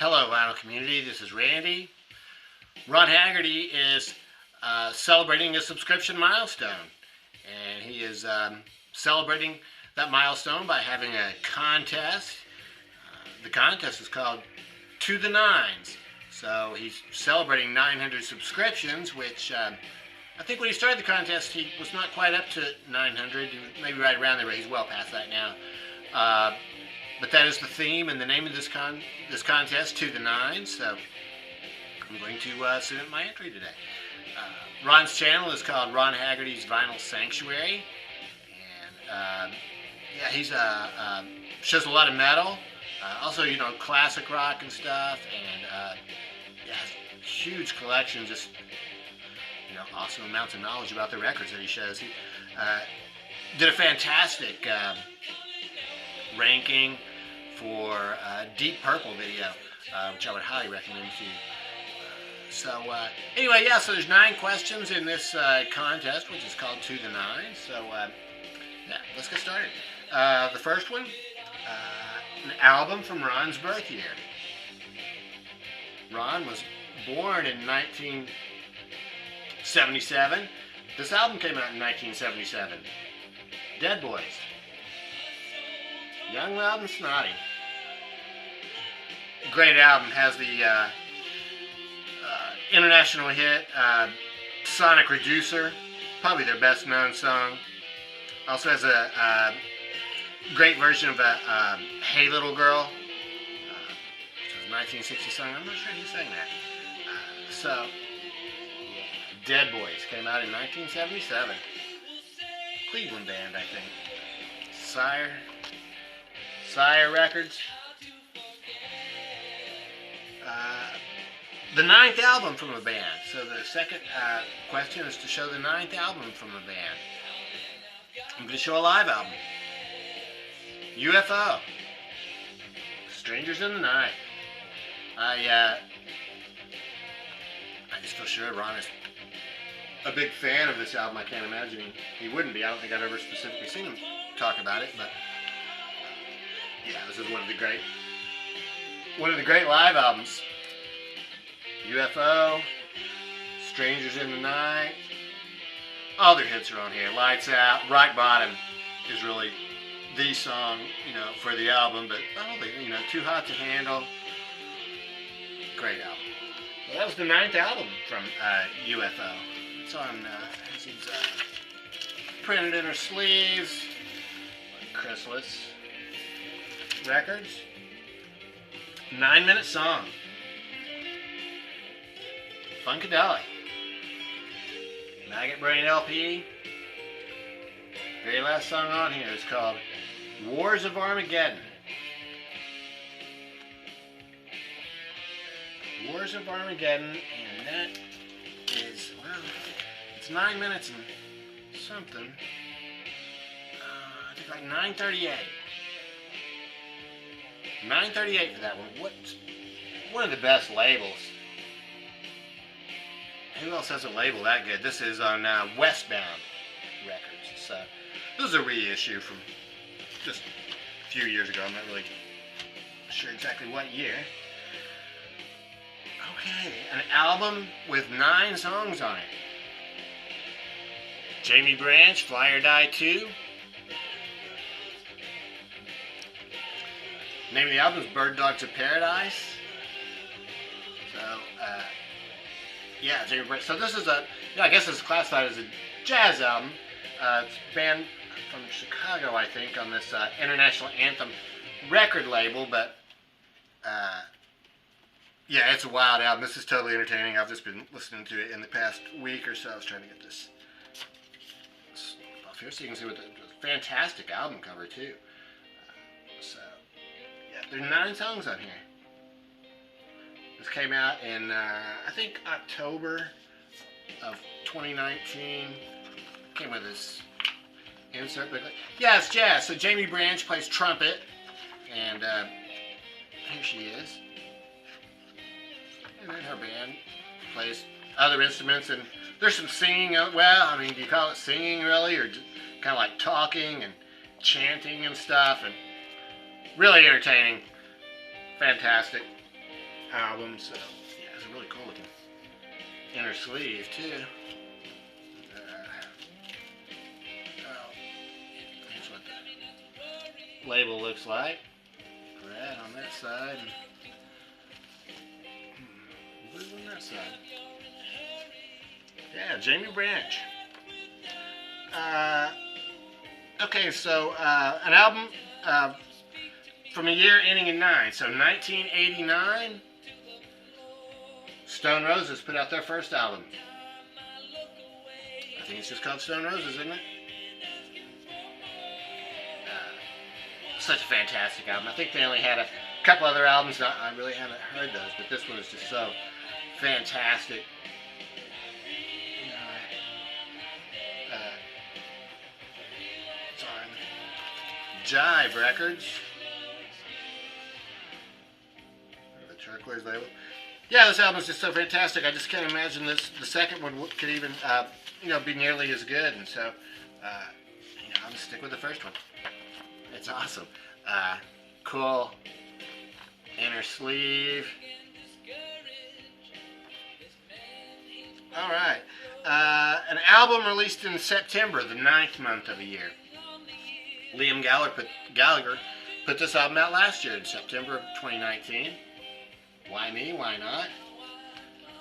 Hello, vinyl community. This is Randy. Ron Haggerty is celebrating a subscription milestone, and he is celebrating that milestone by having a contest. The contest is called To the Nines. So he's celebrating 900 subscriptions, which I think when he started the contest, he was not quite up to 900, maybe right around there, but he's well past that now. But that is the theme and the name of this contest, To the Nines. So I'm going to submit my entry today. Ron's channel is called Ron Haggerty's Vinyl Sanctuary, and yeah, he's shows a lot of metal, also classic rock and stuff, and yeah, has a huge collection, just awesome amounts of knowledge about the records that he shows. He did a fantastic ranking for Deep Purple video, which I would highly recommend to you. Anyway, yeah, so there's 9 questions in this contest, which is called To the Nines. So, yeah, let's get started. The first one, an album from Ron's birth year. Ron was born in 1977. This album came out in 1977. Dead Boys. Young, Loud, and Snotty. Great album. Has the international hit, Sonic Reducer, probably their best known song. Also has a great version of Hey Little Girl, which was a 1960 song. I'm not sure who sang that. So, Dead Boys came out in 1977. Cleveland band, I think. Sire Records. The 9th album from a band. So the second question is to show the 9th album from a band. I'm going to show a live album. UFO. Strangers in the Night. I just feel sure Ron is a big fan of this album. I can't imagine he wouldn't be. I don't think I've ever specifically seen him talk about it, but yeah, this is one of the great live albums. UFO, Strangers in the Night, all their hits are on here. Lights Out, Right Bottom is really the song, for the album, but Too Hot to Handle, great album. Well, that was the 9th album from UFO. It's on, it's printed in her sleeves, Chrysalis Records. 9-minute song. Funkadelic. Maggot Brain LP. Very last song on here is called Wars of Armageddon. Wars of Armageddon, and that is, well, it's 9 minutes and something. I think like 9:38. 9:38 for that one. What's one of the best labels? Who else has a label that good? This is on Westbound Records. So this is a reissue from just a few years ago. I'm not really sure exactly what year. Okay, an album with 9 songs on it. Jamie Branch, Fly or Die 2. Name of the album is Bird Dogs of Paradise. So, yeah, Jamie Branch. So this is I guess it's classified as a jazz album. It's a band from Chicago, I think, on this International Anthem record label, but yeah, it's a wild album. This is totally entertaining. I've just been listening to it in the past week or so. I was trying to get this off here so you can see what the fantastic album cover too. So, yeah, there's 9 songs on here. This came out in, I think, October of 2019. Came with this insert booklet. Yeah, it's jazz. So Jamie Branch plays trumpet, and here she is. And then her band plays other instruments, and there's some singing. Well, I mean, do you call it singing really, or just kind of like talking and chanting and stuff? And really entertaining, fantastic. album. So yeah, it's a really cool looking inner sleeve too. Here's what the label looks like. Red on that side. Blue on that side. Yeah, Jamie Branch. Okay, so an album from a year ending in 9. So 1989, Stone Roses put out their first album. I think it's just called Stone Roses, isn't it? Such a fantastic album. I think they only had a couple other albums. I really haven't heard those, but this one is just so fantastic. It's on Jive Records. The turquoise label. Yeah, this album is just so fantastic. I just can't imagine the second one could even be nearly as good. And so I'm gonna stick with the first one. It's awesome. Cool inner sleeve. All right. An album released in September, the 9th month of the year. Liam Gallagher put this album out last year in September of 2019. Why me? Why not?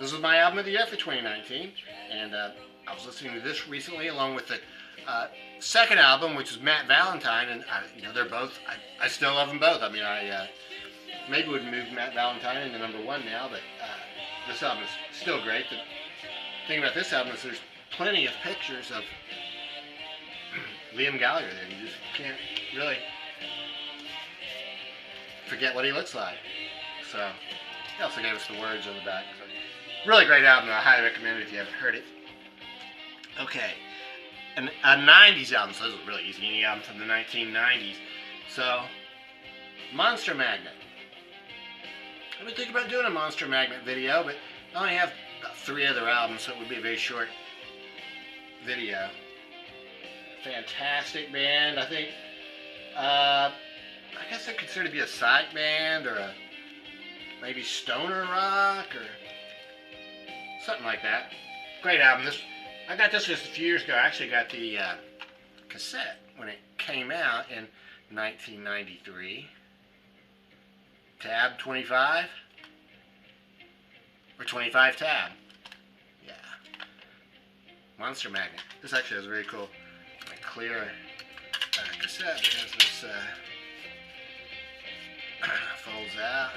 This was my album of the year for 2019, and I was listening to this recently along with the second album, which is Matt Valentine, and they're both. I still love them both. I mean, I maybe would move Matt Valentine into #1 now, but this album is still great. The thing about this album is there's plenty of pictures of Liam Gallagher there. You just can't really forget what he looks like. So he also gave us the words on the back. So, really great album. I highly recommend it if you haven't heard it. Okay. A 90s album, so this is really easy. Any album from the 1990s. So, Monster Magnet. I've been thinking about doing a Monster Magnet video, but I only have about 3 other albums, so it would be a very short video. Fantastic band. I think, I guess they're considered to be a psych band, or a maybe stoner rock, or something like that. Great album. I got this just a few years ago. I actually got the cassette when it came out in 1993. Tab 25 or 25 tab. Yeah. Monster Magnet. This actually has a very cool clear cassette. It has this folds out.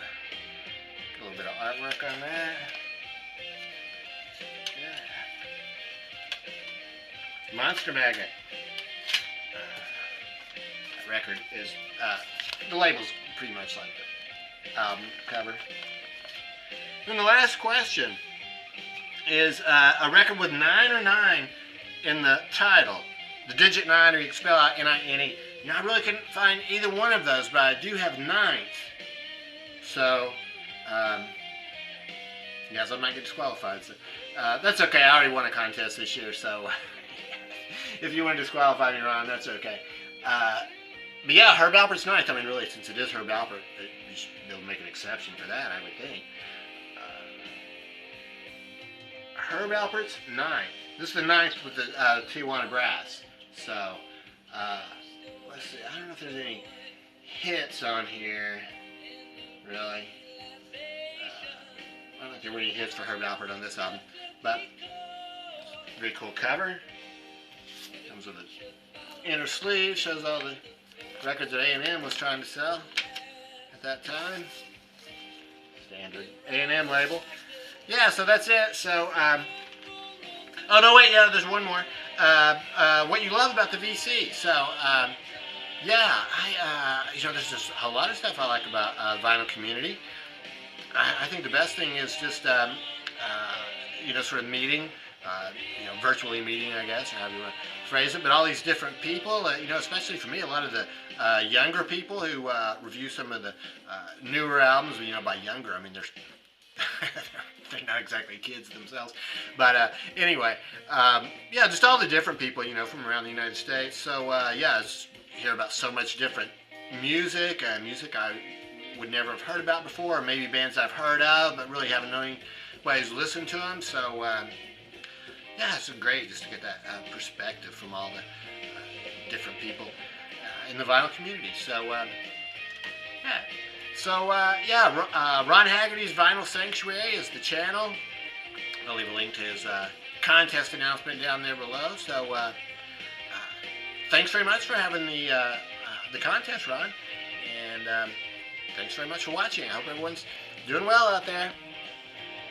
A little bit of artwork on that. Monster Magnet. That record is, the label's pretty much like the album cover. And the last question is a record with 9 or 9 in the title. The digit 9, or you can spell out N-I-N-E. I really couldn't find either one of those, but I do have 9th. So, so I might get disqualified. So, that's okay. I already won a contest this year, so if you want to disqualify me, Ron, that's okay. But yeah, Herb Alpert's 9th. I mean, really, since it is Herb Alpert, you should be able to make an exception for that, I would think. Herb Alpert's 9th. This is the 9th with the Tijuana Brass. So, let's see. I don't know if there's any hits on here, really. I don't think there were any hits for Herb Alpert on this album, but very cool cover. Comes with an inner sleeve, shows all the records that A&M was trying to sell at that time. Standard A&M label. Yeah, so that's it. So, oh no, wait, yeah, there's one more. What you love about the VC. So, yeah, there's just a lot of stuff I like about Vinyl Community. I think the best thing is just, sort of meeting, virtually meeting, I guess, or however you want to phrase it. But all these different people, especially for me, a lot of the younger people who review some of the newer albums. By younger, I mean they're not exactly kids themselves. But anyway, just all the different people, from around the United States. So I hear about so much different music. Music I would never have heard about before, or maybe bands I've heard of but really haven't known anybody who's listened to them. So yeah, it's great just to get that perspective from all the different people in the vinyl community. So yeah. So yeah, Ron Haggerty's Vinyl Sanctuary is the channel. I'll leave a link to his contest announcement down there below. So thanks very much for having the contest, Ron. And thanks very much for watching. I hope everyone's doing well out there.